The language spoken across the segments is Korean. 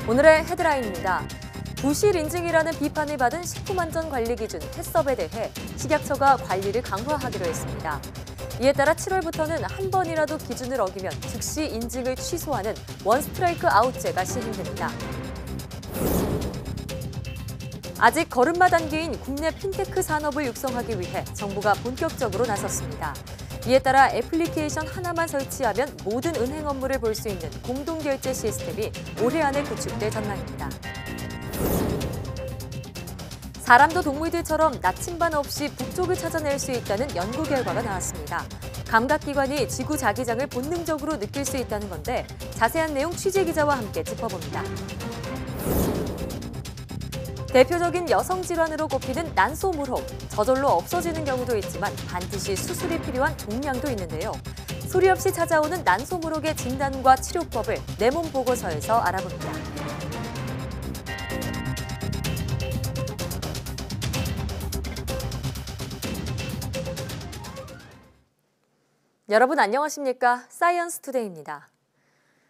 오늘의 헤드라인입니다. 부실 인증이라는 비판을 받은 식품안전관리기준 해썹에 대해 식약처가 관리를 강화하기로 했습니다. 이에 따라 7월부터는 한 번이라도 기준을 어기면 즉시 인증을 취소하는 원스트라이크 아웃제가 시행됩니다. 아직 걸음마 단계인 국내 핀테크 산업을 육성하기 위해 정부가 본격적으로 나섰습니다. 이에 따라 애플리케이션 하나만 설치하면 모든 은행 업무를 볼 수 있는 공동결제 시스템이 올해 안에 구축될 전망입니다. 사람도 동물들처럼 나침반 없이 북쪽을 찾아낼 수 있다는 연구 결과가 나왔습니다. 감각기관이 지구 자기장을 본능적으로 느낄 수 있다는 건데 자세한 내용 취재기자와 함께 짚어봅니다. 대표적인 여성 질환으로 꼽히는 난소무혹, 저절로 없어지는 경우도 있지만 반드시 수술이 필요한 종양도 있는데요. 소리 없이 찾아오는 난소무혹의 진단과 치료법을 내 몸 보고서에서 알아봅니다. 여러분 안녕하십니까? 사이언스 투데이입니다.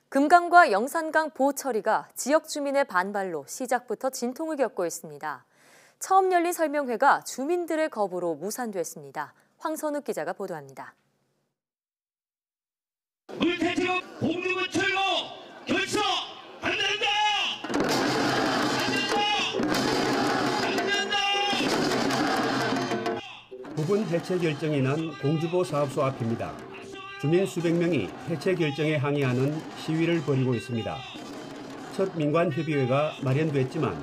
금강과 영산강 보호 처리가 지역 주민의 반발로 시작부터 진통을 겪고 있습니다. 처음 열린 설명회가 주민들의 거부로 무산됐습니다. 황선욱 기자가 보도합니다. 물태지로 공중은 철거 결사 안 된다! 안 된다! 부분 해체 결정이 난 공주보 사업소 앞입니다. 주민 수백 명이 해체 결정에 항의하는 시위를 벌이고 있습니다. 첫 민관협의회가 마련됐지만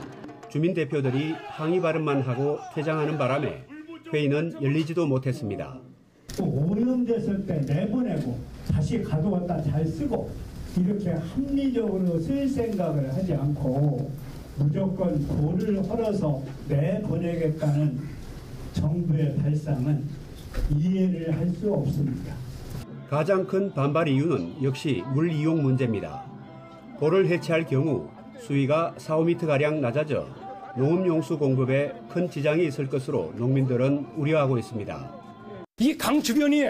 주민 대표들이 항의 발언만 하고 퇴장하는 바람에 회의는 열리지도 못했습니다. 오염됐을 때 내보내고 다시 가져왔다 잘 쓰고 이렇게 합리적으로 쓸 생각을 하지 않고 무조건 돌을 헐어서 내보내겠다는 정부의 발상은 이해를 할 수 없습니다. 가장 큰 반발 이유는 역시 물 이용 문제입니다. 볼을 해체할 경우 수위가 4~5m가량 낮아져 농업용수 공급에 큰 지장이 있을 것으로 농민들은 우려하고 있습니다. 이 강 주변이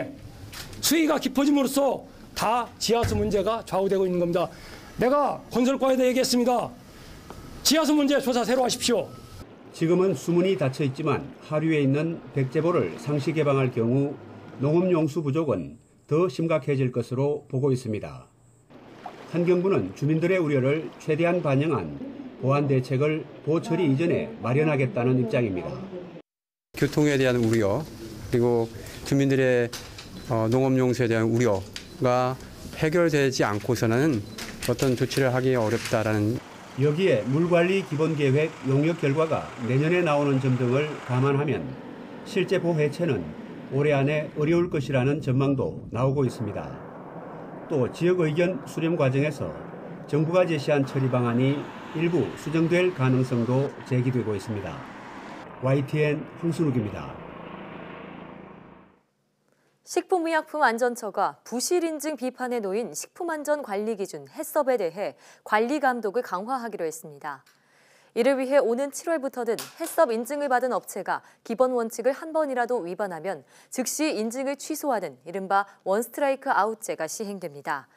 수위가 깊어짐으로써 다 지하수 문제가 좌우되고 있는 겁니다. 내가 건설과에다 얘기했습니다. 지하수 문제 조사 새로 하십시오. 지금은 수문이 닫혀 있지만 하류에 있는 백제보를 상시 개방할 경우 농업용수 부족은 더 심각해질 것으로 보고 있습니다. 환경부는 주민들의 우려를 최대한 반영한 보완 대책을 보처리 이전에 마련하겠다는 입장입니다. 교통에 대한 우려 그리고 주민들의 농업용수에 대한 우려가 해결되지 않고서는 어떤 조치를 하기 어렵다라는. 여기에 물관리 기본계획 용역 결과가 내년에 나오는 점 등을 감안하면 실제 보 해체는 올해 안에 어려울 것이라는 전망도 나오고 있습니다. 또 지역 의견 수렴 과정에서 정부가 제시한 처리 방안이 일부 수정될 가능성도 제기되고 있습니다. YTN 황순욱입니다. 식품의약품안전처가 부실 인증 비판에 놓인 식품안전관리기준 해썹에 대해 관리 감독을 강화하기로 했습니다. 이를 위해 오는 7월부터는 해썹 인증을 받은 업체가 기본 원칙을 한 번이라도 위반하면 즉시 인증을 취소하는 이른바 원스트라이크 아웃제가 시행됩니다.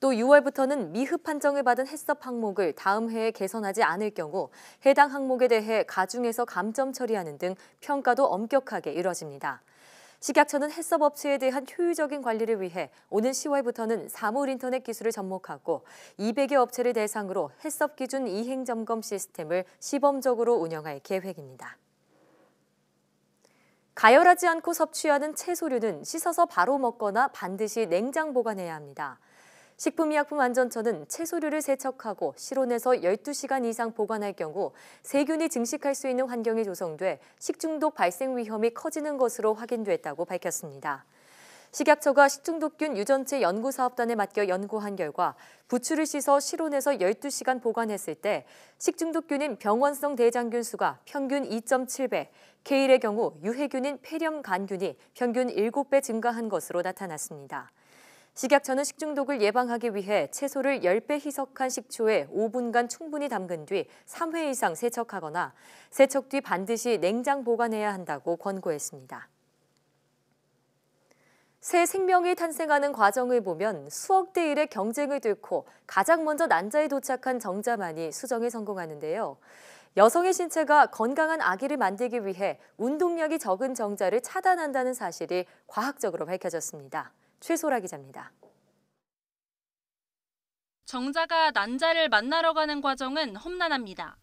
또 6월부터는 미흡 판정을 받은 해썹 항목을 다음 해에 개선하지 않을 경우 해당 항목에 대해 가중해서 감점 처리하는 등 평가도 엄격하게 이뤄집니다. 식약처는 해썹 업체에 대한 효율적인 관리를 위해 오는 10월부터는 사물 인터넷 기술을 접목하고 200여 업체를 대상으로 해썹 기준 이행 점검 시스템을 시범적으로 운영할 계획입니다. 가열하지 않고 섭취하는 채소류는 씻어서 바로 먹거나 반드시 냉장 보관해야 합니다. 식품의약품안전처는 채소류를 세척하고 실온에서 12시간 이상 보관할 경우 세균이 증식할 수 있는 환경이 조성돼 식중독 발생 위험이 커지는 것으로 확인됐다고 밝혔습니다. 식약처가 식중독균 유전체 연구사업단에 맡겨 연구한 결과 부추를 씻어 실온에서 12시간 보관했을 때 식중독균인 병원성 대장균 수가 평균 2.7배, 케일의 경우 유해균인 폐렴 간균이 평균 7배 증가한 것으로 나타났습니다. 식약처는 식중독을 예방하기 위해 채소를 10배 희석한 식초에 5분간 충분히 담근 뒤 3회 이상 세척하거나 세척 뒤 반드시 냉장 보관해야 한다고 권고했습니다. 새 생명이 탄생하는 과정을 보면 수억 대 1의 경쟁을 뚫고 가장 먼저 난자에 도착한 정자만이 수정에 성공하는데요. 여성의 신체가 건강한 아기를 만들기 위해 운동량이 적은 정자를 차단한다는 사실이 과학적으로 밝혀졌습니다. 최소라 기자입니다. 정자가 난자를 만나러 가는 과정은 험난합니다.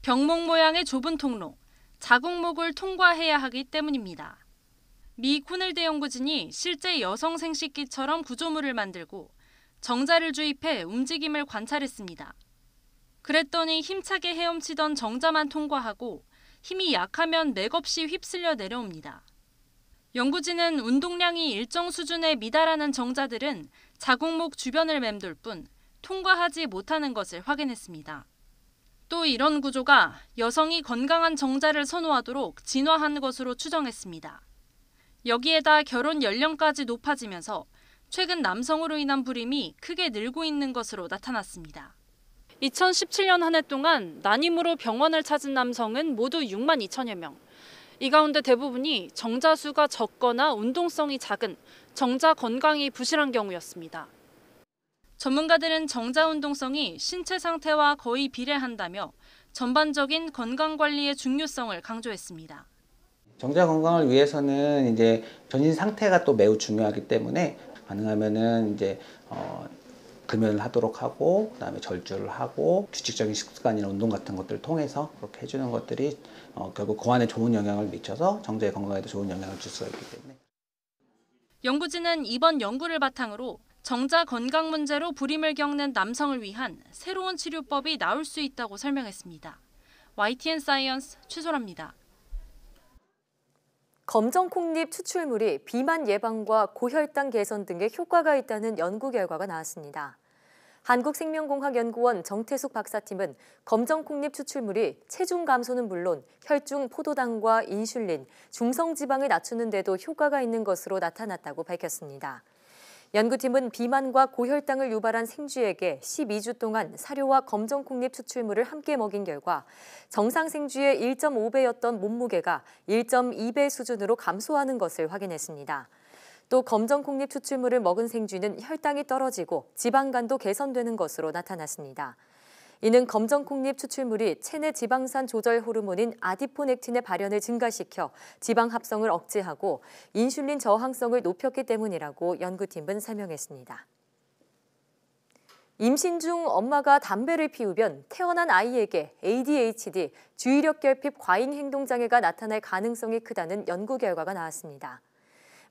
병목 모양의 좁은 통로, 자궁목을 통과해야 하기 때문입니다. 미 코넬대 연구진이 실제 여성 생식기처럼 구조물을 만들고 정자를 주입해 움직임을 관찰했습니다. 그랬더니 힘차게 헤엄치던 정자만 통과하고 힘이 약하면 맥없이 휩쓸려 내려옵니다. 연구진은 운동량이 일정 수준에 미달하는 정자들은 자궁목 주변을 맴돌 뿐 통과하지 못하는 것을 확인했습니다. 또 이런 구조가 여성이 건강한 정자를 선호하도록 진화한 것으로 추정했습니다. 여기에다 결혼 연령까지 높아지면서 최근 남성으로 인한 불임이 크게 늘고 있는 것으로 나타났습니다. 2017년 한 해 동안 난임으로 병원을 찾은 남성은 모두 6만 2천여 명. 이 가운데 대부분이 정자 수가 적거나 운동성이 작은 정자 건강이 부실한 경우였습니다. 전문가들은 정자 운동성이 신체 상태와 거의 비례한다며 전반적인 건강 관리의 중요성을 강조했습니다. 정자 건강을 위해서는 이제 전신 상태가 또 매우 중요하기 때문에 가능하면은 이제 금연을 하도록 하고 그다음에 절주를 하고 규칙적인 식습관이나 운동 같은 것들을 통해서 그렇게 해주는 것들이 결국 고안에 좋은 영향을 미쳐서 정자의 건강에도 좋은 영향을 줄 수가 있기 때문에. 연구진은 이번 연구를 바탕으로 정자 건강 문제로 불임을 겪는 남성을 위한 새로운 치료법이 나올 수 있다고 설명했습니다. YTN 사이언스 최소라입니다. 검정콩잎 추출물이 비만 예방과 고혈당 개선 등에 효과가 있다는 연구 결과가 나왔습니다. 한국생명공학연구원 정태숙 박사팀은 검정콩잎 추출물이 체중 감소는 물론 혈중 포도당과 인슐린, 중성지방을 낮추는 데도 효과가 있는 것으로 나타났다고 밝혔습니다. 연구팀은 비만과 고혈당을 유발한 생쥐에게 12주 동안 사료와 검정콩잎 추출물을 함께 먹인 결과 정상 생쥐의 1.5배였던 몸무게가 1.2배 수준으로 감소하는 것을 확인했습니다. 또 검정콩잎 추출물을 먹은 생쥐는 혈당이 떨어지고 지방간도 개선되는 것으로 나타났습니다. 이는 검정콩잎 추출물이 체내 지방산 조절 호르몬인 아디포넥틴의 발현을 증가시켜 지방 합성을 억제하고 인슐린 저항성을 높였기 때문이라고 연구팀은 설명했습니다. 임신 중 엄마가 담배를 피우면 태어난 아이에게 ADHD, 주의력 결핍 과잉 행동장애가 나타날 가능성이 크다는 연구 결과가 나왔습니다.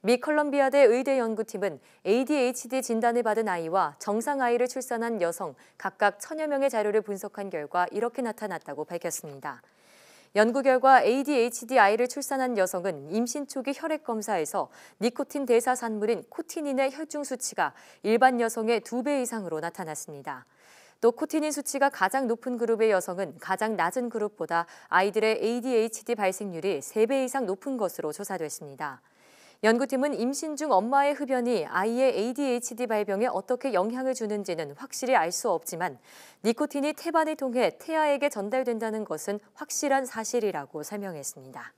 미 컬럼비아대 의대 연구팀은 ADHD 진단을 받은 아이와 정상 아이를 출산한 여성 각각 1000여 명의 자료를 분석한 결과 이렇게 나타났다고 밝혔습니다. 연구 결과 ADHD 아이를 출산한 여성은 임신 초기 혈액 검사에서 니코틴 대사 산물인 코티닌의 혈중 수치가 일반 여성의 2배 이상으로 나타났습니다. 또 코티닌 수치가 가장 높은 그룹의 여성은 가장 낮은 그룹보다 아이들의 ADHD 발생률이 3배 이상 높은 것으로 조사됐습니다. 연구팀은 임신 중 엄마의 흡연이 아이의 ADHD 발병에 어떻게 영향을 주는지는 확실히 알 수 없지만 니코틴이 태반을 통해 태아에게 전달된다는 것은 확실한 사실이라고 설명했습니다.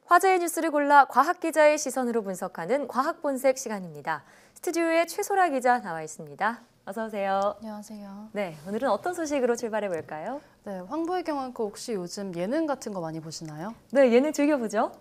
화제의 뉴스를 골라 과학 기자의 시선으로 분석하는 과학 본색 시간입니다. 스튜디오에 최소라 기자 나와 있습니다. 어서 오세요. 안녕하세요. 네, 오늘은 어떤 소식으로 출발해 볼까요? 네, 황보혜경 앵커 혹시 요즘 예능 같은 거 많이 보시나요? 네, 예능 즐겨보죠.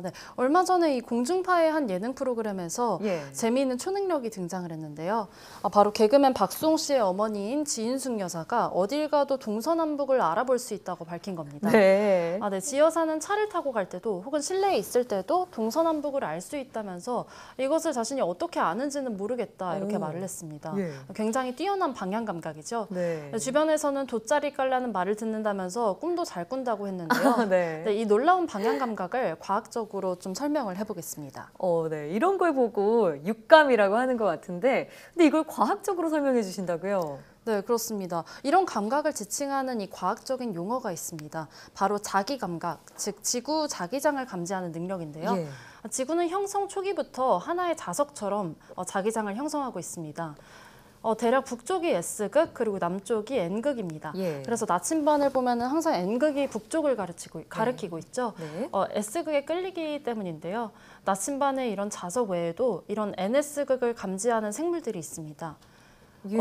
네. 얼마 전에 이 공중파의 한 예능 프로그램에서 예. 재미있는 초능력이 등장을 했는데요. 바로 개그맨 박수홍 씨의 어머니인 지인숙 여사가 어딜 가도 동서남북을 알아볼 수 있다고 밝힌 겁니다. 네. 네, 지 여사는 차를 타고 갈 때도 혹은 실내에 있을 때도 동서남북을 알 수 있다면서 이것을 자신이 어떻게 아는지는 모르겠다 이렇게 말을 했습니다. 예. 굉장히 뛰어난 방향 감각이죠. 네. 주변에서는 돗자리 깔라는 말을 듣는다면서 꿈도 잘 꾼다고 했는데요. 네. 이 놀라운 방향 감각을 과학적으로 좀 설명을 해보겠습니다. 네. 이런 걸 보고 육감이라고 하는 것 같은데, 근데 이걸 과학적으로 설명해 주신다고요? 네, 그렇습니다. 이런 감각을 지칭하는 이 과학적인 용어가 있습니다. 바로 자기감각, 즉 지구 자기장을 감지하는 능력인데요. 예. 지구는 형성 초기부터 하나의 자석처럼 자기장을 형성하고 있습니다. 대략 북쪽이 S극 그리고 남쪽이 N극입니다. 예. 그래서 나침반을 보면은 항상 N극이 북쪽을 가리키고 있죠. 네. S극에 끌리기 때문인데요. 나침반에 이런 자석 외에도 이런 NS극을 감지하는 생물들이 있습니다. 예.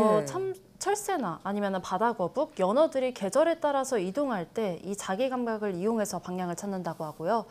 철새나 아니면 바다거북, 연어들이 계절에 따라서 이동할 때 이 자기 감각을 이용해서 방향을 찾는다고 하고요.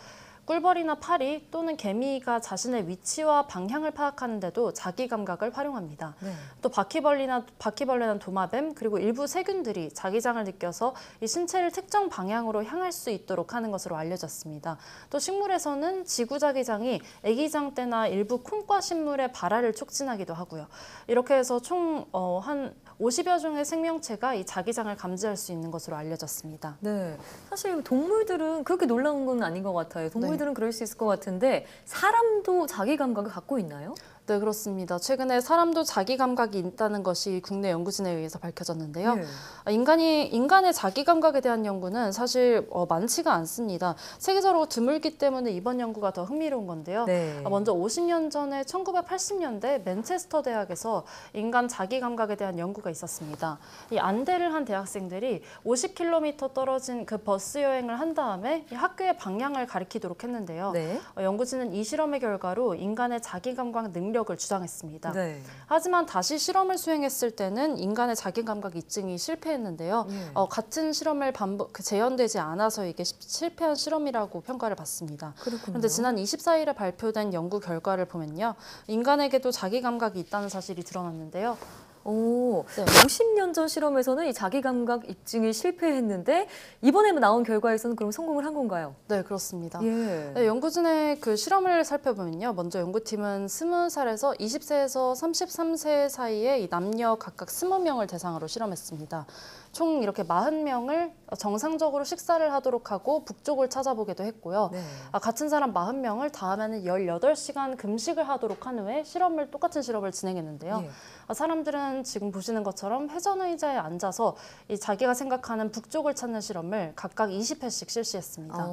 꿀벌이나 파리 또는 개미가 자신의 위치와 방향을 파악하는 데도 자기 감각을 활용합니다. 네. 또 바퀴벌레나 도마뱀 그리고 일부 세균들이 자기장을 느껴서 이 신체를 특정 방향으로 향할 수 있도록 하는 것으로 알려졌습니다. 또 식물에서는 지구자기장이 애기장 때나 일부 콩과 식물의 발화를 촉진하기도 하고요. 이렇게 해서 총 한 50여 종의 생명체가 이 자기장을 감지할 수 있는 것으로 알려졌습니다. 네, 사실 동물들은 그렇게 놀라운 건 아닌 것 같아요. 동물들은 그럴 수 있을 것 같은데 사람도 자기 감각을 갖고 있나요? 네, 그렇습니다. 최근에 사람도 자기 감각이 있다는 것이 국내 연구진에 의해서 밝혀졌는데요. 네. 인간의 자기 감각에 대한 연구는 사실 많지가 않습니다. 세계적으로 드물기 때문에 이번 연구가 더 흥미로운 건데요. 네. 먼저 50년 전에 1980년대 맨체스터 대학에서 인간 자기 감각에 대한 연구가 있었습니다. 이 안대를 한 대학생들이 50km 떨어진 그 버스 여행을 한 다음에 이 학교의 방향을 가리키도록 했는데요. 네. 연구진은 이 실험의 결과로 인간의 자기 감각 능력을 주장했습니다. 네. 하지만 다시 실험을 수행했을 때는 인간의 자기 감각 입증이 실패했는데요. 같은 실험을 재현되지 않아서 이게 실패한 실험이라고 평가를 받습니다. 그렇군요. 그런데 지난 24일에 발표된 연구 결과를 보면요. 인간에게도 자기 감각이 있다는 사실이 드러났는데요. 오, 네. 50년 전 실험에서는 이 자기 감각 입증이 실패했는데 이번에 나온 결과에서는 그럼 성공을 한 건가요? 네, 그렇습니다. 예. 네, 연구진의 그 실험을 살펴보면요. 먼저 연구팀은 20살에서 20세에서 33세 사이에 이 남녀 각각 20명을 대상으로 실험했습니다. 총 이렇게 40명을 정상적으로 식사를 하도록 하고 북쪽을 찾아보기도 했고요. 네. 같은 사람 40명을 다음에는 18시간 금식을 하도록 한 후에 똑같은 실험을 진행했는데요. 예. 사람들은 지금 보시는 것처럼 회전 의자에 앉아서 이 자기가 생각하는 북쪽을 찾는 실험을 각각 20회씩 실시했습니다.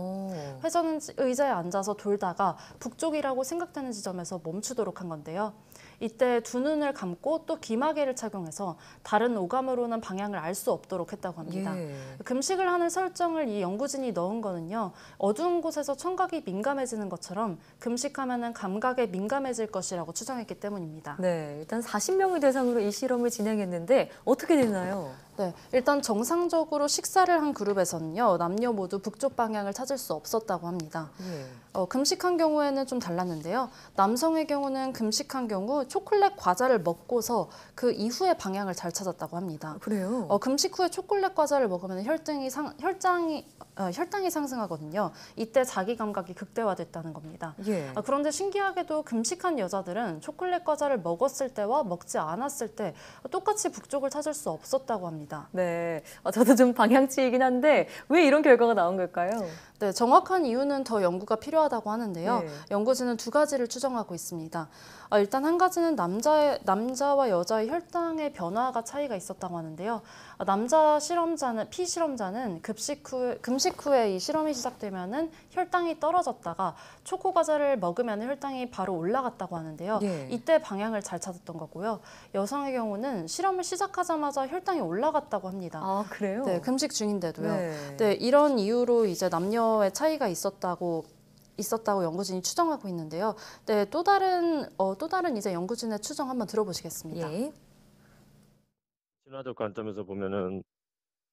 회전 의자에 앉아서 돌다가 북쪽이라고 생각되는 지점에서 멈추도록 한 건데요. 이때 두 눈을 감고 또 귀마개를 착용해서 다른 오감으로는 방향을 알 수 없도록 했다고 합니다. 예. 금식을 하는 설정을 이 연구진이 넣은 거는요. 어두운 곳에서 청각이 민감해지는 것처럼 금식하면은 감각에 민감해질 것이라고 추정했기 때문입니다. 네, 일단 40명을 대상으로 이 실험을 진행했는데 어떻게 됐나요? 네, 일단 정상적으로 식사를 한 그룹에서는요. 남녀 모두 북쪽 방향을 찾을 수 없었다고 합니다. 예. 금식한 경우에는 좀 달랐는데요. 남성의 경우는 금식한 경우 초콜릿 과자를 먹고서 그 이후에 방향을 잘 찾았다고 합니다. 그래요? 금식 후에 초콜릿 과자를 먹으면 혈당이 상승하거든요. 이때 자기 감각이 극대화됐다는 겁니다. 예. 그런데 신기하게도 금식한 여자들은 초콜릿 과자를 먹었을 때와 먹지 않았을 때 똑같이 북쪽을 찾을 수 없었다고 합니다. 네, 저도 좀 방향치이긴 한데 왜 이런 결과가 나온 걸까요? 네, 정확한 이유는 더 연구가 필요하다고 하는데요. 네. 연구진은 두 가지를 추정하고 있습니다. 일단 한 가지는 남자와 여자의 혈당의 변화가 차이가 있었다고 하는데요. 피실험자는 금식 후에 이 실험이 시작되면은 혈당이 떨어졌다가 초코 과자를 먹으면 혈당이 바로 올라갔다고 하는데요. 예. 이때 방향을 잘 찾았던 거고요. 여성의 경우는 실험을 시작하자마자 혈당이 올라갔다고 합니다. 아, 그래요? 네, 금식 중인데도요. 네. 네, 이런 이유로 이제 남녀의 차이가 있었다고 연구진이 추정하고 있는데요. 네, 또 다른 이제 연구진의 추정 한번 들어보시겠습니다. 예. 진화적 관점에서 보면은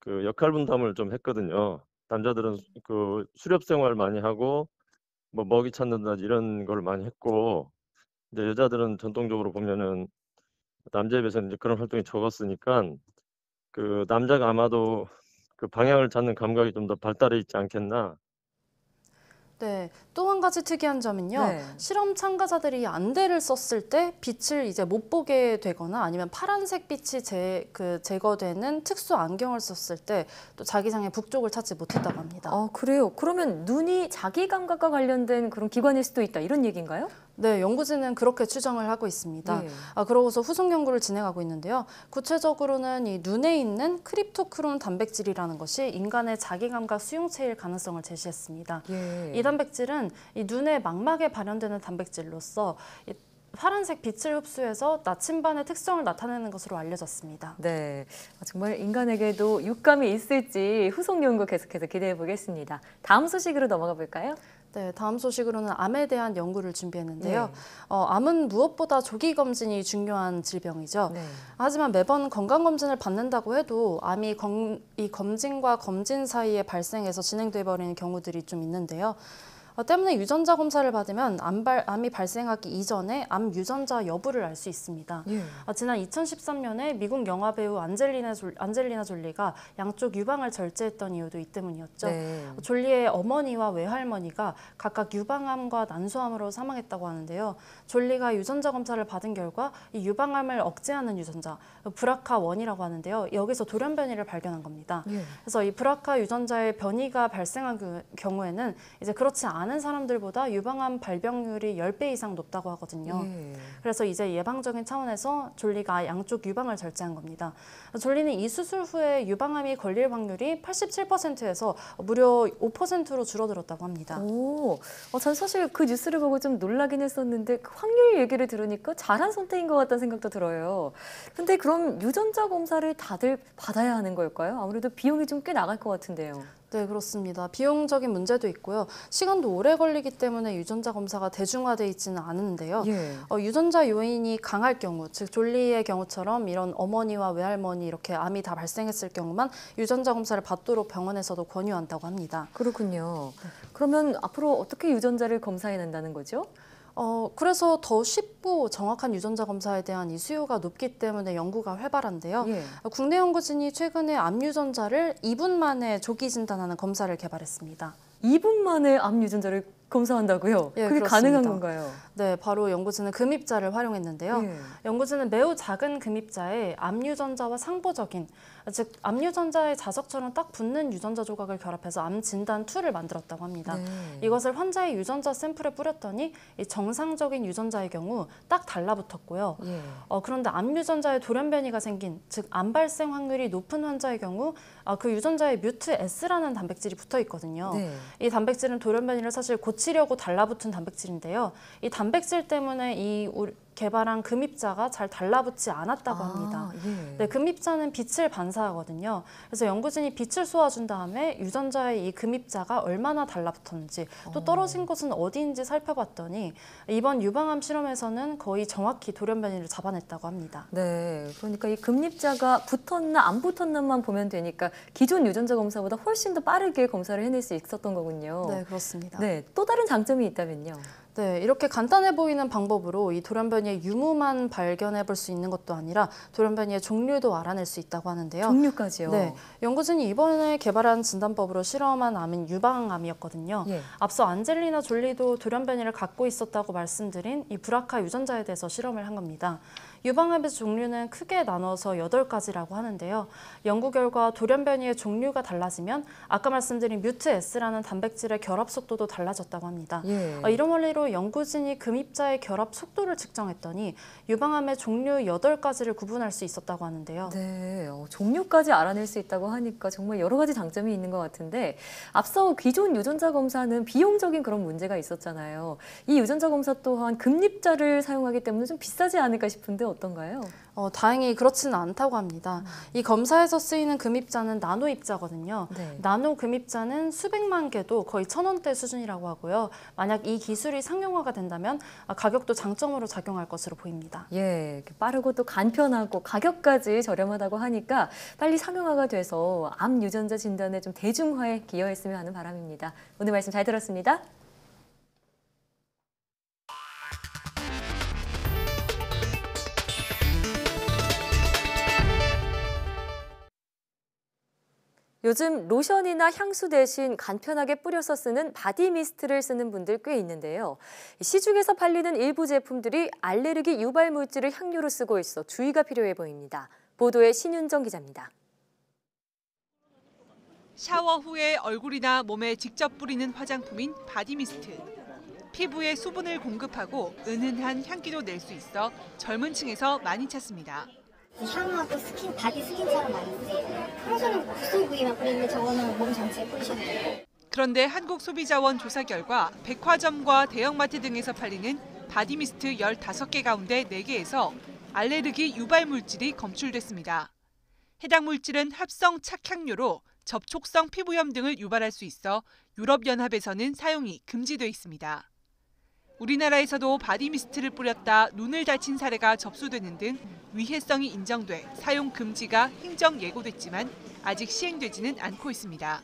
그 역할 분담을 좀 했거든요. 남자들은 그 수렵 생활 많이 하고 뭐 먹이 찾는다 이런 걸 많이 했고, 이제 여자들은 전통적으로 보면은 남자에 비해서는 이제 그런 활동이 적었으니까 그 남자가 아마도 그 방향을 찾는 감각이 좀 더 발달해 있지 않겠나. 네, 또 한 가지 특이한 점은요. 네. 실험 참가자들이 안대를 썼을 때 빛을 이제 못 보게 되거나 아니면 파란색 빛이 제거되는 특수 안경을 썼을 때 또 자기장의 북쪽을 찾지 못했다고 합니다. 그래요? 그러면 눈이 자기 감각과 관련된 그런 기관일 수도 있다 이런 얘기인가요? 네, 연구진은 그렇게 추정을 하고 있습니다. 네. 그러고서 후속 연구를 진행하고 있는데요. 구체적으로는 이 눈에 있는 크립토크론 단백질이라는 것이 인간의 자기감각 수용체일 가능성을 제시했습니다. 예. 이 단백질은 이 눈의 망막에 발현되는 단백질로서 파란색 빛을 흡수해서 나침반의 특성을 나타내는 것으로 알려졌습니다. 네, 정말 인간에게도 육감이 있을지 후속 연구 계속해서 기대해 보겠습니다. 다음 소식으로 넘어가 볼까요? 네, 다음 소식으로는 암에 대한 연구를 준비했는데요. 암은 무엇보다 조기 검진이 중요한 질병이죠. 네. 하지만 매번 건강검진을 받는다고 해도 암이 이 검진과 검진 사이에 발생해서 진행돼 버리는 경우들이 좀 있는데요. 때문에 유전자 검사를 받으면 암이 발생하기 이전에 암 유전자 여부를 알 수 있습니다. 지난 2013년에 미국 영화 배우 안젤리나 졸리가 양쪽 유방을 절제했던 이유도 이 때문이었죠. 네. 졸리의 어머니와 외할머니가 각각 유방암과 난소암으로 사망했다고 하는데요. 졸리가 유전자 검사를 받은 결과 이 유방암을 억제하는 유전자 브라카1이라고 하는데요. 여기서 돌연변이를 발견한 겁니다. 그래서 이 브라카 유전자의 변이가 발생한 경우에는 이제 그렇지 않은 사람들보다 유방암 발병률이 10배 이상 높다고 하거든요. 그래서 이제 예방적인 차원에서 졸리가 양쪽 유방을 절제한 겁니다. 졸리는 이 수술 후에 유방암이 걸릴 확률이 87%에서 무려 5%로 줄어들었다고 합니다. 전 사실 그 뉴스를 보고 좀 놀라긴 했었는데 그 확률 얘기를 들으니까 잘한 선택인 것 같다는 생각도 들어요. 근데 그럼 유전자 검사를 다들 받아야 하는 걸까요? 아무래도 비용이 좀 꽤 나갈 것 같은데요. 네, 그렇습니다. 비용적인 문제도 있고요. 시간도 오래 걸리기 때문에 유전자 검사가 대중화돼 있지는 않은데요. 유전자 요인이 강할 경우, 즉 졸리의 경우처럼 이런 어머니와 외할머니 이렇게 암이 다 발생했을 경우만 유전자 검사를 받도록 병원에서도 권유한다고 합니다. 그렇군요. 그러면 앞으로 어떻게 유전자를 검사해낸다는 거죠? 그래서 더 쉽고 정확한 유전자 검사에 대한 이 수요가 높기 때문에 연구가 활발한데요. 국내 연구진이 최근에 암 유전자를 2분 만에 조기 진단하는 검사를 개발했습니다. 2분 만에 암 유전자를 검사한다고요? 예, 그게 그렇습니다. 가능한 건가요? 네, 바로 연구진은 금입자를 활용했는데요. 연구진은 매우 작은 금입자에 암 유전자와 상보적인, 즉 암 유전자의 자석처럼 딱 붙는 유전자 조각을 결합해서 암 진단 툴을 만들었다고 합니다. 이것을 환자의 유전자 샘플에 뿌렸더니 이 정상적인 유전자의 경우 딱 달라붙었고요. 그런데 암 유전자에 돌연변이가 생긴, 즉 암 발생 확률이 높은 환자의 경우 그 유전자에 뮤트 S라는 단백질이 붙어 있거든요. 이 단백질은 돌연변이를 사실 고치려고 달라붙은 단백질인데요. 이 단백질 때문에 이 개발한 금입자가 잘 달라붙지 않았다고 합니다. 네, 금입자는 빛을 반사하거든요. 그래서 연구진이 빛을 쏘아준 다음에 유전자의 이 금입자가 얼마나 달라붙었는지 또 떨어진 곳은 어디인지 살펴봤더니 이번 유방암 실험에서는 거의 정확히 돌연변이를 잡아냈다고 합니다. 네, 그러니까 이 금입자가 붙었나 안 붙었나만 보면 되니까 기존 유전자 검사보다 훨씬 더 빠르게 검사를 해낼 수 있었던 거군요. 네, 그렇습니다. 네, 또 다른 장점이 있다면요? 네, 이렇게 간단해 보이는 방법으로 이 돌연변이의 유무만 발견해 볼 수 있는 것도 아니라 돌연변이의 종류도 알아낼 수 있다고 하는데요. 종류까지요? 네, 연구진이 이번에 개발한 진단법으로 실험한 암인 유방암이었거든요. 앞서 안젤리나 졸리도 돌연변이를 갖고 있었다고 말씀드린 이 브라카 유전자에 대해서 실험을 한 겁니다. 유방암의 종류는 크게 나눠서 8가지라고 하는데요. 연구 결과 돌연변이의 종류가 달라지면 아까 말씀드린 뮤트 S라는 단백질의 결합 속도도 달라졌다고 합니다. 이런 원리로 연구진이 금입자의 결합 속도를 측정했더니 유방암의 종류 8가지를 구분할 수 있었다고 하는데요. 네, 종류까지 알아낼 수 있다고 하니까 정말 여러 가지 장점이 있는 것 같은데 앞서 기존 유전자 검사는 비용적인 그런 문제가 있었잖아요. 이 유전자 검사 또한 금입자를 사용하기 때문에 좀 비싸지 않을까 싶은데 어떤가요? 다행히 그렇지는 않다고 합니다. 이 검사에서 쓰이는 금입자는 나노 입자거든요. 나노 금입자는 수백만 개도 거의 1,000원대 수준이라고 하고요. 만약 이 기술이 상용화가 된다면 가격도 장점으로 작용할 것으로 보입니다. 빠르고 또 간편하고 가격까지 저렴하다고 하니까 빨리 상용화가 돼서 암 유전자 진단의 좀 대중화에 기여했으면 하는 바람입니다. 오늘 말씀 잘 들었습니다. 요즘 로션이나 향수 대신 간편하게 뿌려서 쓰는 바디 미스트를 쓰는 분들 꽤 있는데요. 시중에서 팔리는 일부 제품들이 알레르기 유발 물질을 향료로 쓰고 있어 주의가 필요해 보입니다. 보도에 신윤정 기자입니다. 샤워 후에 얼굴이나 몸에 직접 뿌리는 화장품인 바디 미스트. 피부에 수분을 공급하고 은은한 향기도 낼 수 있어 젊은 층에서 많이 찾습니다. 샤워하고 바디 스킨처럼 많이 쓰세요. 평소는 국소 부위만 뿌리는데 저거는 몸 전체에 뿌리셔도 돼요. 그런데 한국소비자원 조사 결과 백화점과 대형마트 등에서 팔리는 바디미스트 15개 가운데 4개에서 알레르기 유발 물질이 검출됐습니다. 해당 물질은 합성 착향료로 접촉성 피부염 등을 유발할 수 있어 유럽연합에서는 사용이 금지돼 있습니다. 우리나라에서도 바디미스트를 뿌렸다 눈을 다친 사례가 접수되는 등 위해성이 인정돼 사용 금지가 행정 예고됐지만 아직 시행되지는 않고 있습니다.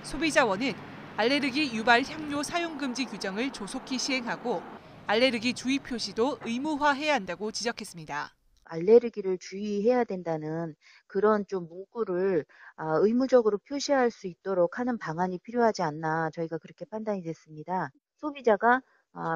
소비자원은 알레르기 유발 향료 사용 금지 규정을 조속히 시행하고 알레르기 주의 표시도 의무화해야 한다고 지적했습니다. 알레르기를 주의해야 된다는 그런 좀 문구를 의무적으로 표시할 수 있도록 하는 방안이 필요하지 않나 저희가 그렇게 판단이 됐습니다. 소비자가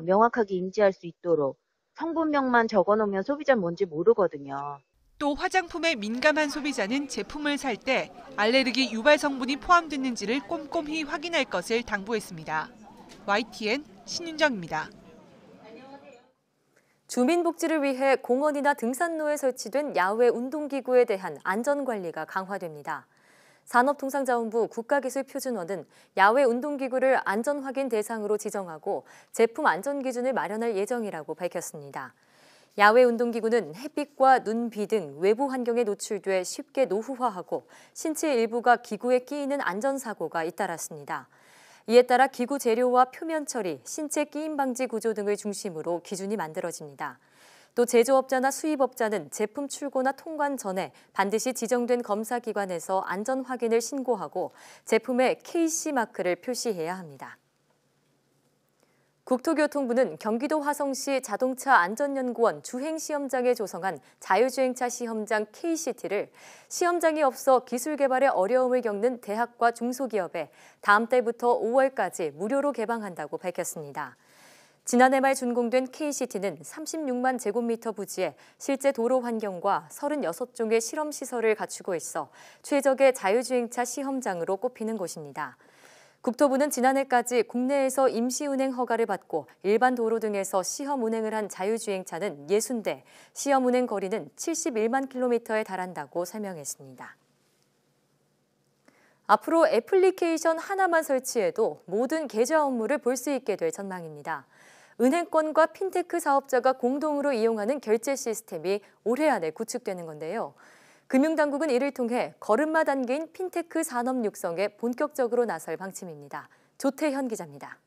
명확하게 인지할 수 있도록 성분명만 적어놓으면 소비자는 뭔지 모르거든요. 또 화장품에 민감한 소비자는 제품을 살 때 알레르기 유발 성분이 포함됐는지를 꼼꼼히 확인할 것을 당부했습니다. YTN 신윤정입니다. 주민복지를 위해 공원이나 등산로에 설치된 야외 운동기구에 대한 안전관리가 강화됩니다. 산업통상자원부 국가기술표준원은 야외 운동기구를 안전확인 대상으로 지정하고 제품 안전기준을 마련할 예정이라고 밝혔습니다. 야외 운동기구는 햇빛과 눈, 비 등 외부 환경에 노출돼 쉽게 노후화하고 신체 일부가 기구에 끼이는 안전사고가 잇따랐습니다. 이에 따라 기구 재료와 표면 처리, 신체 끼임 방지 구조 등을 중심으로 기준이 만들어집니다. 또 제조업자나 수입업자는 제품 출고나 통관 전에 반드시 지정된 검사기관에서 안전 확인을 신고하고 제품에 KC 마크를 표시해야 합니다. 국토교통부는 경기도 화성시 자동차 안전연구원 주행시험장에 조성한 자율주행차 시험장 KCT를 시험장이 없어 기술 개발에 어려움을 겪는 대학과 중소기업에 다음 달부터 5월까지 무료로 개방한다고 밝혔습니다. 지난해 말 준공된 KCT는 36만 제곱미터 부지에 실제 도로 환경과 36종의 실험시설을 갖추고 있어 최적의 자율주행차 시험장으로 꼽히는 곳입니다. 국토부는 지난해까지 국내에서 임시운행 허가를 받고 일반 도로 등에서 시험 운행을 한 자율주행차는 60대, 시험 운행 거리는 71만 킬로미터에 달한다고 설명했습니다. 앞으로 애플리케이션 하나만 설치해도 모든 계좌 업무를 볼 수 있게 될 전망입니다. 은행권과 핀테크 사업자가 공동으로 이용하는 결제 시스템이 올해 안에 구축되는 건데요. 금융당국은 이를 통해 걸음마 단계인 핀테크 산업 육성에 본격적으로 나설 방침입니다. 조태현 기자입니다.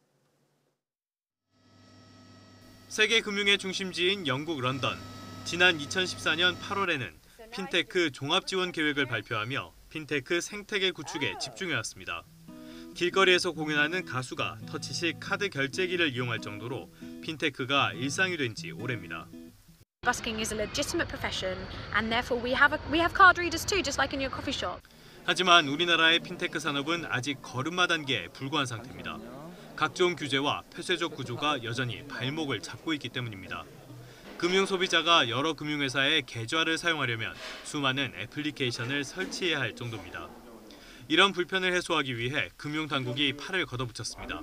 세계 금융의 중심지인 영국 런던. 지난 2014년 8월에는 핀테크 종합지원 계획을 발표하며 핀테크 생태계 구축에 집중해왔습니다. 길거리에서 공연하는 가수가 터치식 카드 결제기를 이용할 정도로 핀테크가 일상이 된 지 오래입니다. Busking is a legitimate profession, and therefore we have card readers too, just like in your coffee shop. 하지만 우리나라의 핀테크 산업은 아직 걸음마 단계에 불과한 상태입니다. 각종 규제와 폐쇄적 구조가 여전히 발목을 잡고 있기 때문입니다. 금융 소비자가 여러 금융회사의 계좌를 사용하려면 수많은 애플리케이션을 설치해야 할 정도입니다. 이런 불편을 해소하기 위해 금융당국이 팔을 걷어붙였습니다.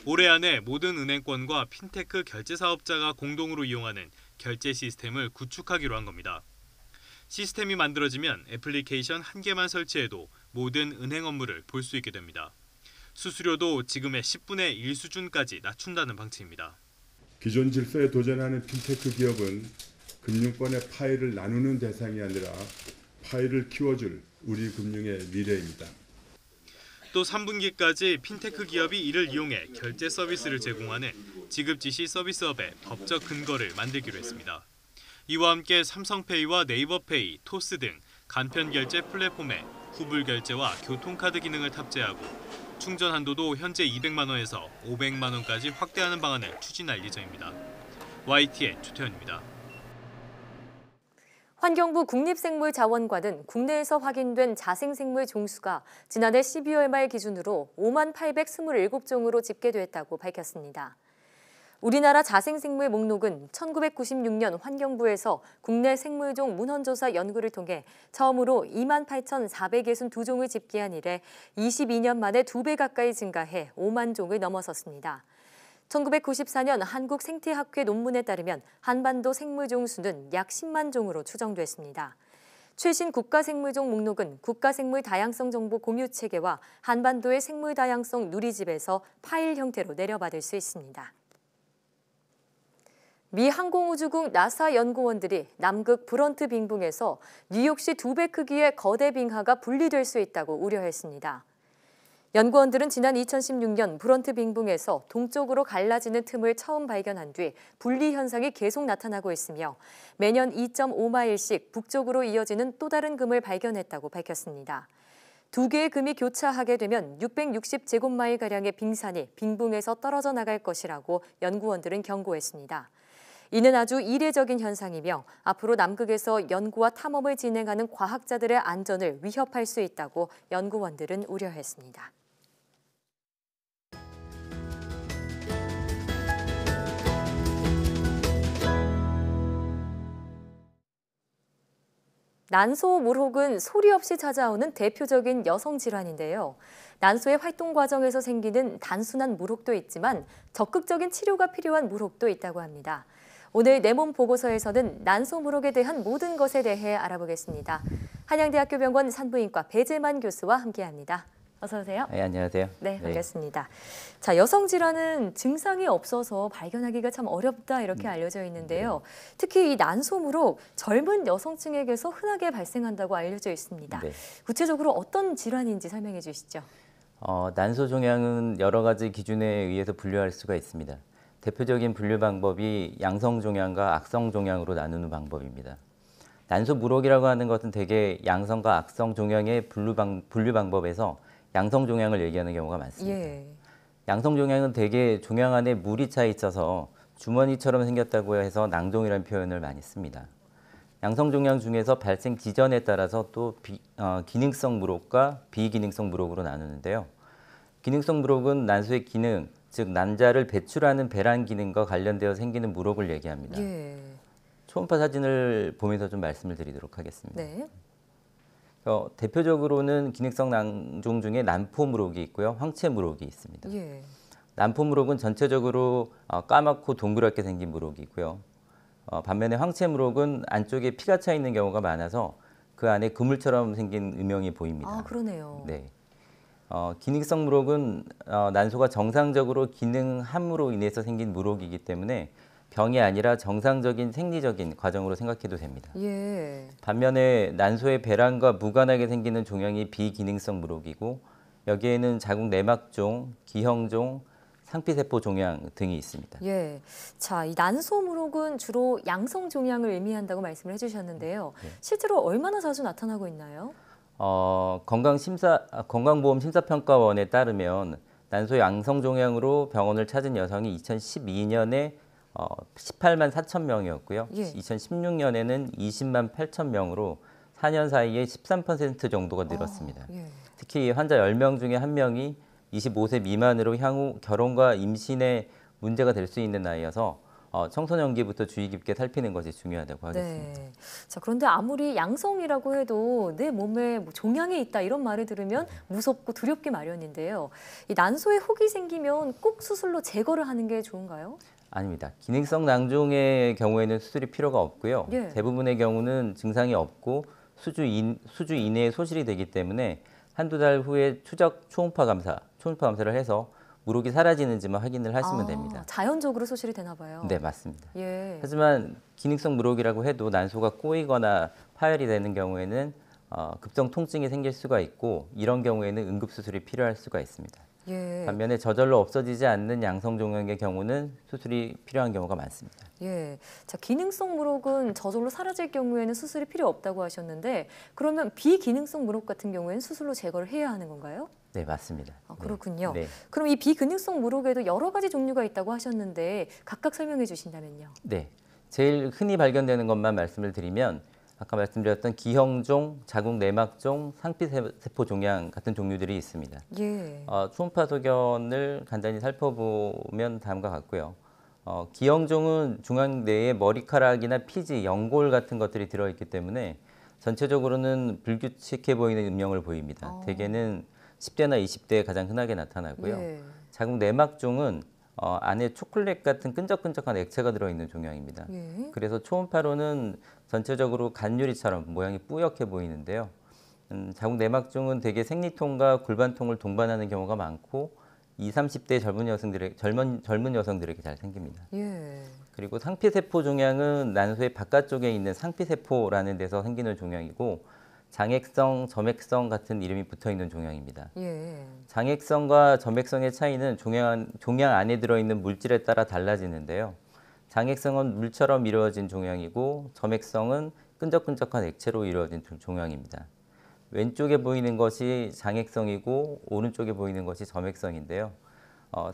올해 안에 모든 은행권과 핀테크 결제 사업자가 공동으로 이용하는 결제 시스템을 구축하기로 한 겁니다. 시스템이 만들어지면 애플리케이션 한 개만 설치해도 모든 은행 업무를 볼 수 있게 됩니다. 수수료도 지금의 10분의 1 수준까지 낮춘다는 방침입니다. 기존 질서에 도전하는 핀테크 기업은 금융권의 파이를 나누는 대상이 아니라 파이를 키워줄 우리 금융의 미래입니다. 또 3분기까지 핀테크 기업이 이를 이용해 결제 서비스를 제공하는 지급지시 서비스업의 법적 근거를 만들기로 했습니다. 이와 함께 삼성페이와 네이버페이, 토스 등 간편 결제 플랫폼에 후불 결제와 교통카드 기능을 탑재하고 충전 한도도 현재 200만 원에서 500만 원까지 확대하는 방안을 추진할 예정입니다. YTN 조태현입니다. 환경부 국립생물자원관은 국내에서 확인된 자생생물 종수가 지난해 12월 말 기준으로 5만 827종으로 집계됐다고 밝혔습니다. 우리나라 자생생물 목록은 1996년 환경부에서 국내 생물종 문헌조사 연구를 통해 처음으로 2만 8,462종을 집계한 이래 22년 만에 2배 가까이 증가해 5만 종을 넘어섰습니다. 1994년 한국생태학회 논문에 따르면 한반도 생물종 수는 약 10만 종으로 추정됐습니다. 최신 국가생물종 목록은 국가생물 다양성 정보 공유 체계와 한반도의 생물 다양성 누리집에서 파일 형태로 내려받을 수 있습니다. 미 항공우주국 나사 연구원들이 남극 브런트 빙붕에서 뉴욕시 2배 크기의 거대 빙하가 분리될 수 있다고 우려했습니다. 연구원들은 지난 2016년 브런트 빙붕에서 동쪽으로 갈라지는 틈을 처음 발견한 뒤 분리 현상이 계속 나타나고 있으며 매년 2.5마일씩 북쪽으로 이어지는 또 다른 금을 발견했다고 밝혔습니다. 두 개의 금이 교차하게 되면 660제곱마일가량의 빙산이 빙붕에서 떨어져 나갈 것이라고 연구원들은 경고했습니다. 이는 아주 이례적인 현상이며 앞으로 남극에서 연구와 탐험을 진행하는 과학자들의 안전을 위협할 수 있다고 연구원들은 우려했습니다. 난소무혹은 소리 없이 찾아오는 대표적인 여성 질환인데요. 난소의 활동 과정에서 생기는 단순한 무혹도 있지만 적극적인 치료가 필요한 무혹도 있다고 합니다. 오늘 내 몸 보고서에서는 난소무혹에 대한 모든 것에 대해 알아보겠습니다. 한양대학교 병원 산부인과 배재만 교수와 함께합니다. 어서 오세요. 네, 안녕하세요. 네, 반갑습니다. 자, 여성 질환은 증상이 없어서 발견하기가 참 어렵다 이렇게 알려져 있는데요. 특히 이 난소무혹 젊은 여성층에게서 흔하게 발생한다고 알려져 있습니다. 네. 구체적으로 어떤 질환인지 설명해 주시죠. 난소 종양은 여러 가지 기준에 의해서 분류할 수가 있습니다. 대표적인 분류 방법이 양성 종양과 악성 종양으로 나누는 방법입니다. 난소무혹이라고 하는 것은 대개 양성과 악성 종양의 분류 방법에서 양성 종양을 얘기하는 경우가 많습니다. 예. 양성 종양은 대개 종양 안에 물이 차 있어서 주머니처럼 생겼다고 해서 낭종이라는 표현을 많이 씁니다. 양성 종양 중에서 발생 기전에 따라서 또 기능성 무혹과 비기능성 무혹으로 나누는데요. 기능성 무혹은 난소의 기능, 즉 난자를 배출하는 배란 기능과 관련되어 생기는 무혹을 얘기합니다. 예. 초음파 사진을 보면서 좀 말씀을 드리도록 하겠습니다. 네. 대표적으로는 기능성 낭종 중에 난포무혹이 있고요. 황체무혹이 있습니다. 예. 난포무혹은 전체적으로 까맣고 동그랗게 생긴 무혹이 있고요. 반면에 황체무혹은 안쪽에 피가 차 있는 경우가 많아서 그 안에 그물처럼 생긴 음영이 보입니다. 아, 그러네요. 네. 기능성 무혹은 난소가 정상적으로 기능함으로 인해서 생긴 무혹이기 때문에 병이 아니라 정상적인 생리적인 과정으로 생각해도 됩니다. 예. 반면에 난소의 배란과 무관하게 생기는 종양이 비기능성 무혹이고 여기에는 자궁 내막종, 기형종, 상피세포 종양 등이 있습니다. 예. 자, 이 난소무혹은 주로 양성 종양을 의미한다고 말씀을 해주셨는데요. 네. 실제로 얼마나 자주 나타나고 있나요? 건강보험심사평가원에 따르면 난소 양성 종양으로 병원을 찾은 여성이 2012년에 18만 4천 명이었고요. 예. 2016년에는 20만 8천 명으로 4년 사이에 13% 정도가 늘었습니다. 예. 특히 환자 10명 중에 1명이 25세 미만으로 향후 결혼과 임신에 문제가 될 수 있는 나이여서 청소년기부터 주의 깊게 살피는 것이 중요하다고 하겠습니다. 네. 자, 그런데 아무리 양성이라고 해도 내 몸에 뭐 종양이 있다 이런 말을 들으면 무섭고 두렵기 마련인데요. 이 난소에 혹이 생기면 꼭 수술로 제거를 하는 게 좋은가요? 아닙니다. 기능성 낭종의 경우에는 수술이 필요가 없고요. 예. 대부분의 경우는 증상이 없고 수주 이내에 소실이 되기 때문에 한두 달 후에 추적 초음파 검사를 해서 무혹이 사라지는지만 확인을 하시면 됩니다. 자연적으로 소실이 되나 봐요. 네, 맞습니다. 예. 하지만 기능성 무혹이라고 해도 난소가 꼬이거나 파열이 되는 경우에는 급성 통증이 생길 수가 있고 이런 경우에는 응급수술이 필요할 수가 있습니다. 예. 반면에 저절로 없어지지 않는 양성 종양의 경우는 수술이 필요한 경우가 많습니다. 예. 자, 기능성 무혹은 저절로 사라질 경우에는 수술이 필요 없다고 하셨는데 그러면 비기능성 무혹 같은 경우에는 수술로 제거를 해야 하는 건가요? 네, 맞습니다. 그렇군요. 네. 그럼 이 비기능성 무혹에도 여러 가지 종류가 있다고 하셨는데 각각 설명해 주신다면요. 네. 제일 흔히 발견되는 것만 말씀을 드리면 아까 말씀드렸던 기형종, 자궁 내막종, 상피세포 종양 같은 종류들이 있습니다. 예. 초음파 소견을 간단히 살펴보면 다음과 같고요. 기형종은 중앙 내에 머리카락이나 피지, 연골 같은 것들이 들어있기 때문에 전체적으로는 불규칙해 보이는 음영을 보입니다. 대개는 10대나 20대에 가장 흔하게 나타나고요. 예. 자궁 내막종은 안에 초콜릿 같은 끈적끈적한 액체가 들어있는 종양입니다. 예. 그래서 초음파로는 전체적으로 간유리처럼 모양이 뿌옇게 보이는데요. 자궁 내막종은 대개 생리통과 골반통을 동반하는 경우가 많고 20, 30대 젊은 여성들에게 잘 생깁니다. 예. 그리고 상피세포 종양은 난소의 바깥쪽에 있는 상피세포라는 데서 생기는 종양이고 장액성, 점액성 같은 이름이 붙어있는 종양입니다. 예. 장액성과 점액성의 차이는 종양 안에 들어있는 물질에 따라 달라지는데요. 장액성은 물처럼 이루어진 종양이고 점액성은 끈적끈적한 액체로 이루어진 종양입니다. 왼쪽에 보이는 것이 장액성이고 오른쪽에 보이는 것이 점액성인데요.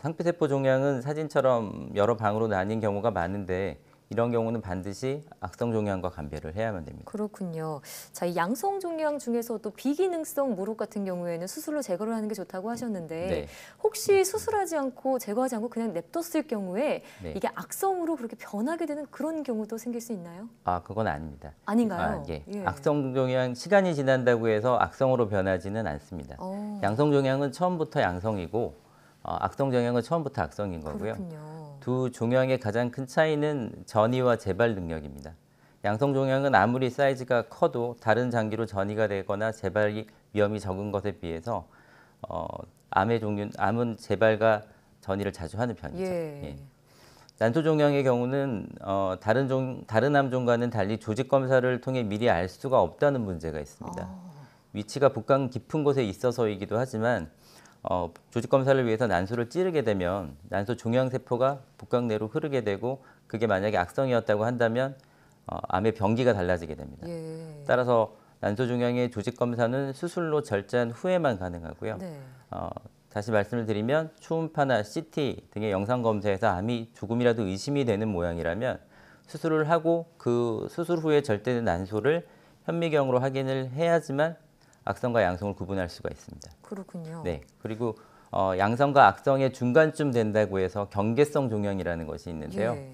상피세포 종양은 사진처럼 여러 방으로 나뉜 경우가 많은데 이런 경우는 반드시 악성 종양과 감별을 해야만 됩니다. 그렇군요. 자, 이 양성 종양 중에서도 비기능성 무록 같은 경우에는 수술로 제거를 하는 게 좋다고 하셨는데 네. 혹시 수술하지 않고 제거하지 않고 그냥 냅뒀을 경우에 네. 이게 악성으로 그렇게 변하게 되는 그런 경우도 생길 수 있나요? 그건 아닙니다. 아닌가요? 예. 예. 악성 종양 시간이 지난다고 해서 악성으로 변하지는 않습니다. 양성 종양은 처음부터 양성이고 악성 종양은 처음부터 악성인 거고요. 그렇군요. 두 종양의 가장 큰 차이는 전이와 재발 능력입니다. 양성 종양은 아무리 사이즈가 커도 다른 장기로 전이가 되거나 재발 위험이 적은 것에 비해서 암은 재발과 전이를 자주 하는 편이죠. 예. 난소 종양의 경우는 다른 암종과는 달리 조직 검사를 통해 미리 알 수가 없다는 문제가 있습니다. 위치가 복강 깊은 곳에 있어서이기도 하지만 조직 검사를 위해서 난소를 찌르게 되면 난소 종양세포가 복강 내로 흐르게 되고 그게 만약에 악성이었다고 한다면 암의 병기가 달라지게 됩니다. 예. 따라서 난소 종양의 조직 검사는 수술로 절제한 후에만 가능하고요. 네. 다시 말씀을 드리면 초음파나 CT 등의 영상 검사에서 암이 조금이라도 의심이 되는 모양이라면 수술을 하고 그 수술 후에 절제된 난소를 현미경으로 확인을 해야지만 악성과 양성을 구분할 수가 있습니다. 그렇군요. 네. 그리고 양성과 악성의 중간쯤 된다고 해서 경계성 종양이라는 것이 있는데요. 예.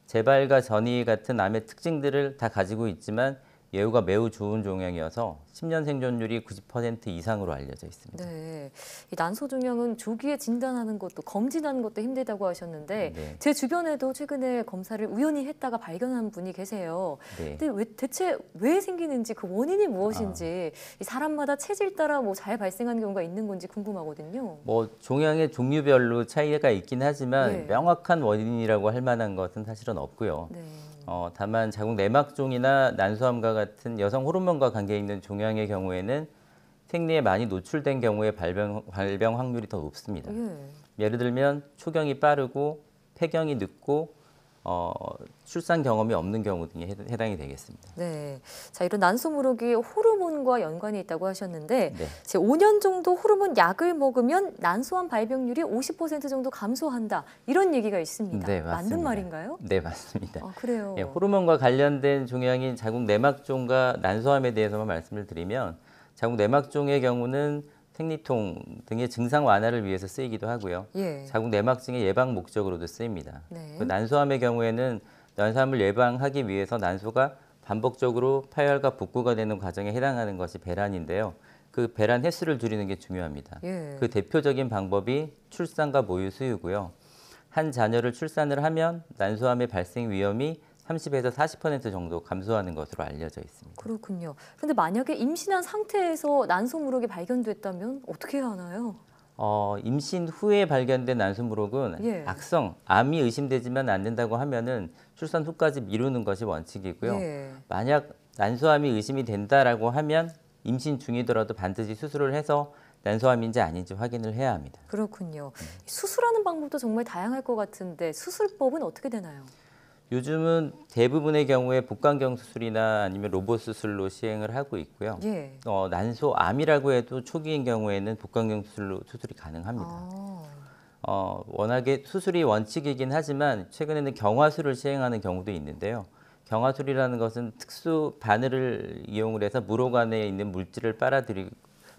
재발과 전이 같은 암의 특징들을 다 가지고 있지만 예후가 매우 좋은 종양이어서 10년 생존율이 90% 이상으로 알려져 있습니다. 네, 이 난소 종양은 조기에 진단하는 것도 검진하는 것도 힘들다고 하셨는데 네. 제 주변에도 최근에 검사를 우연히 했다가 발견한 분이 계세요. 네. 근데 대체 왜 생기는지 그 원인이 무엇인지 이 사람마다 체질 따라 뭐 잘 발생하는 경우가 있는 건지 궁금하거든요. 종양의 종류별로 차이가 있긴 하지만 예. 명확한 원인이라고 할 만한 것은 사실은 없고요. 네. 다만 자궁 내막종이나 난소암과 같은 여성 호르몬과 관계 있는 종양의 경우에는 생리에 많이 노출된 경우에 발병 확률이 더 높습니다. 예를 들면 초경이 빠르고 폐경이 늦고 출산 경험이 없는 경우 등에 해당이 되겠습니다. 네, 자 이런 난소 무록이 호르몬과 연관이 있다고 하셨는데 네. 제 5년 정도 호르몬 약을 먹으면 난소암 발병률이 50% 정도 감소한다 이런 얘기가 있습니다. 네, 맞습니다. 맞는 말인가요? 네, 맞습니다. 그래요. 예, 호르몬과 관련된 종양인 자궁 내막종과 난소암에 대해서만 말씀을 드리면 자궁 내막종의 경우는 생리통 등의 증상 완화를 위해서 쓰이기도 하고요. 예. 자궁 내막증의 예방 목적으로도 쓰입니다. 네. 그 난소암의 경우에는 난소암을 예방하기 위해서 난소가 반복적으로 파열과 복구가 되는 과정에 해당하는 것이 배란인데요. 그 배란 횟수를 줄이는 게 중요합니다. 예. 그 대표적인 방법이 출산과 모유 수유고요. 한 자녀를 출산을 하면 난소암의 발생 위험이 30에서 40% 정도 감소하는 것으로 알려져 있습니다. 그렇군요. 그런데 만약에 임신한 상태에서 난소 무록이 발견됐다면 어떻게 해야 하나요? 임신 후에 발견된 난소 무록은 예. 악성, 암이 의심되지만 않는다고 하면은 출산 후까지 미루는 것이 원칙이고요. 예. 만약 난소암이 의심이 된다라고 하면 임신 중이더라도 반드시 수술을 해서 난소암인지 아닌지 확인을 해야 합니다. 그렇군요. 수술하는 방법도 정말 다양할 것 같은데 수술법은 어떻게 되나요? 요즘은 대부분의 경우에 복강경 수술이나 아니면 로봇 수술로 시행을 하고 있고요. 예. 난소암이라고 해도 초기인 경우에는 복강경 수술로 수술이 가능합니다. 워낙에 수술이 원칙이긴 하지만 최근에는 경화술을 시행하는 경우도 있는데요. 경화술이라는 것은 특수 바늘을 이용을 해서 무록 안에 있는 물질을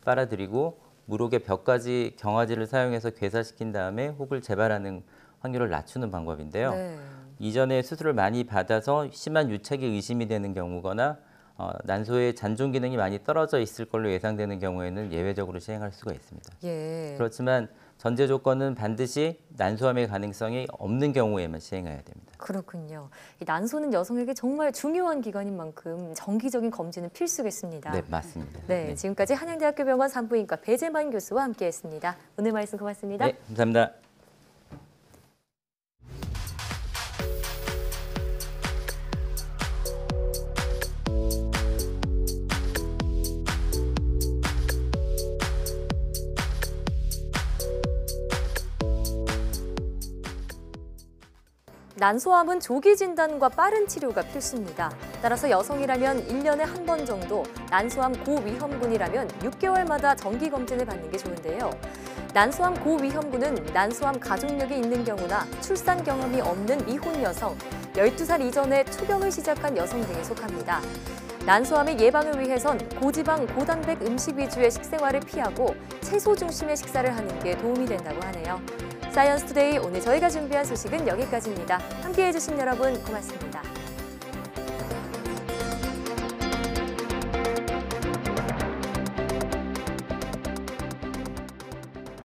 빨아들이고 무록의 벽까지 경화질을 사용해서 괴사시킨 다음에 혹을 재발하는 확률을 낮추는 방법인데요. 네. 이전에 수술을 많이 받아서 심한 유착이 의심이 되는 경우거나 난소의 잔존 기능이 많이 떨어져 있을 걸로 예상되는 경우에는 예외적으로 시행할 수가 있습니다. 예. 그렇지만 전제 조건은 반드시 난소암의 가능성이 없는 경우에만 시행해야 됩니다. 그렇군요. 이 난소는 여성에게 정말 중요한 기관인 만큼 정기적인 검진은 필수겠습니다. 네, 맞습니다. 네, 지금까지 한양대학교 병원 산부인과 배재만 교수와 함께했습니다. 오늘 말씀 고맙습니다. 네, 감사합니다. 난소암은 조기 진단과 빠른 치료가 필수입니다. 따라서 여성이라면 1년에 한 번 정도, 난소암 고위험군이라면 6개월마다 정기 검진을 받는 게 좋은데요. 난소암 고위험군은 난소암 가족력이 있는 경우나 출산 경험이 없는 미혼 여성, 12살 이전에 투병을 시작한 여성 등에 속합니다. 난소암의 예방을 위해선 고지방, 고단백 음식 위주의 식생활을 피하고 채소 중심의 식사를 하는 게 도움이 된다고 하네요. 사이언스 투데이 오늘 저희가 준비한 소식은 여기까지입니다. 함께해 주신 여러분 고맙습니다.